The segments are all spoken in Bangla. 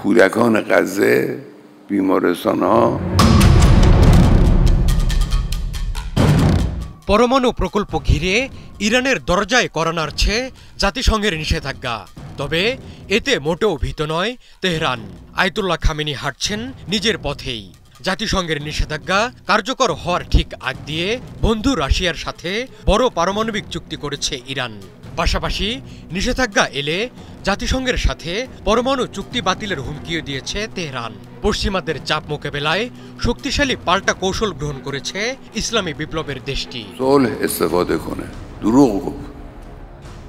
کودکان غزه بیمارستان‌ها পরমাণু প্রকল্প ঘিরে ইরানের দরজায় কড়া নাড়ছে জাতিসংঘের নিষেধাজ্ঞা। তবে এতে মোটেও ভীত নয় তেহরান। আয়াতুল্লাহ খামেনি হাঁটছেন নিজের পথেই। জাতিসংঘের নিষেধাজ্ঞা কার্যকর হওয়ার ঠিক আগ দিয়ে বন্ধু রাশিয়ার সাথে বড় পারমাণবিক চুক্তি করেছে ইরান। পাশাপাশি নিষেধাজ্ঞা এলে জাতিসংঘের সাথে পরমাণু চুক্তি বাতিলের হুমকিও দিয়েছে তেহরান। পশ্চিমাদের চাপ মোকাবেলায় শক্তিশালী পাল্টা কৌশল গ্রহণ করেছে ইসলামী বিপ্লবের দেশটি।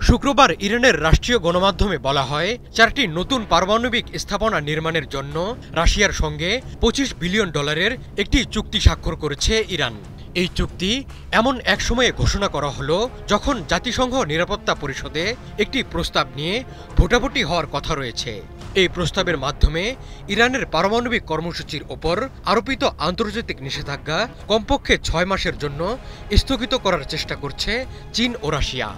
শুক্রবার ইরানের রাষ্ট্রীয় গণমাধ্যমে বলা হয়, 4টি নতুন পারমাণবিক স্থাপনা নির্মাণের জন্য রাশিয়ার সঙ্গে $25 বিলিয়ন একটি চুক্তি স্বাক্ষর করেছে ইরান। এই চুক্তি এমন এক সময়ে ঘোষণা করা হলো যখন জাতিসংঘ নিরাপত্তা পরিষদে একটি প্রস্তাব নিয়ে ভোটাভুটি হওয়ার কথা রয়েছে। এই প্রস্তাবের মাধ্যমে ইরানের পারমাণবিক কর্মসূচির ওপর আরোপিত আন্তর্জাতিক নিষেধাজ্ঞা কমপক্ষে 6 মাসের জন্য স্থগিত করার চেষ্টা করছে চীন ও রাশিয়া।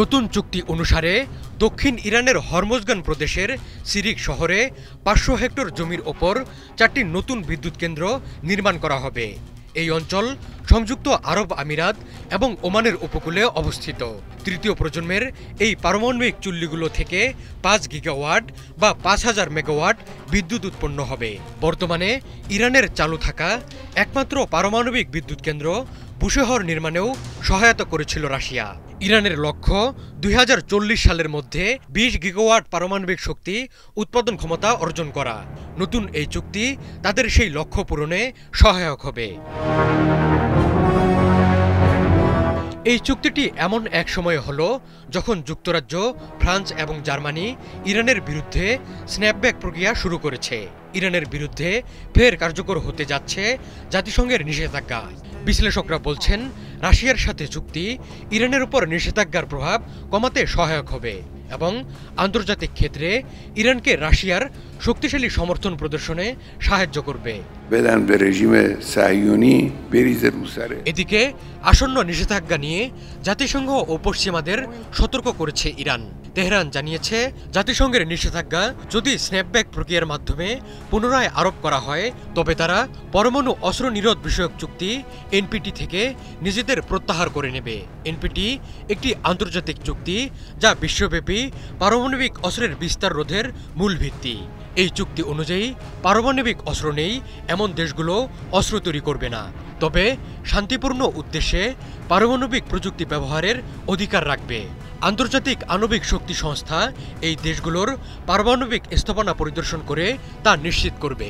নতুন চুক্তি অনুসারে দক্ষিণ ইরানের হরমোজগান প্রদেশের সিরিক শহরে 500 হেক্টর জমির ওপর 4টি নতুন বিদ্যুৎ কেন্দ্র নির্মাণ করা হবে। এই অঞ্চল সংযুক্ত আরব আমিরাত এবং ওমানের উপকূলে অবস্থিত। তৃতীয় প্রজন্মের এই পারমাণবিক চুল্লিগুলো থেকে 5 গিগাওয়াট বা 5000 মেগাওয়াট বিদ্যুৎ উৎপন্ন হবে। বর্তমানে ইরানের চালু থাকা একমাত্র পারমাণবিক বিদ্যুৎ কেন্দ্র বুশেহর নির্মাণেও সহায়তা করেছিল রাশিয়া। ইরানের লক্ষ্য 2040 সালের মধ্যে 20 গিগাওয়াট পারমাণবিক শক্তি উৎপাদন ক্ষমতা অর্জন করা। নতুন এই চুক্তি তাদের সেই লক্ষ্য পূরণে সহায়ক হবে। এই চুক্তিটি এমন এক সময় হলো যখন যুক্তরাজ্য, ফ্রান্স এবং জার্মানি ইরানের বিরুদ্ধে স্ন্যাপব্যাক প্রক্রিয়া শুরু করেছে। ইরানের বিরুদ্ধে ফের কার্যকর হতে যাচ্ছে জাতিসংঘের নিষেধাজ্ঞা। বিশ্লেষকরা বলছেন, রাশিয়ার সাথে চুক্তি ইরানের উপর নিষেধাজ্ঞার প্রভাব কমাতে সহায়ক হবে এবং আন্তর্জাতিক ক্ষেত্রে ইরানকে রাশিয়ার শক্তিশালী সমর্থন প্রদর্শনে সাহায্য করবে। এদিকে আসন্ন নিষেধাজ্ঞা নিয়ে জাতিসংঘ ও পশ্চিমাদের সতর্ক করেছে ইরান। তেহরান জানিয়েছে, জাতিসংঘের নিষেধাজ্ঞা যদি স্ন্যাপব্যাক প্রক্রিয়ার মাধ্যমে পুনরায় আরোপ করা হয় তবে তারা পরমাণু অস্ত্র নিরোধ বিষয়ক চুক্তি এনপিটি থেকে নিজেদের প্রত্যাহার করে নেবে। এনপিটি একটি আন্তর্জাতিক চুক্তি যা বিশ্বব্যাপী পারমাণবিক অস্ত্রের বিস্তার রোধের মূল ভিত্তি। এই চুক্তি অনুযায়ী পারমাণবিক অস্ত্র নেই এমন দেশগুলো অস্ত্র তৈরি করবে না, তবে শান্তিপূর্ণ উদ্দেশ্যে পারমাণবিক প্রযুক্তি ব্যবহারের অধিকার রাখবে। আন্তর্জাতিক আণবিক শক্তি সংস্থা এই দেশগুলোর পারমাণবিক স্থাপনা পরিদর্শন করে তা নিশ্চিত করবে।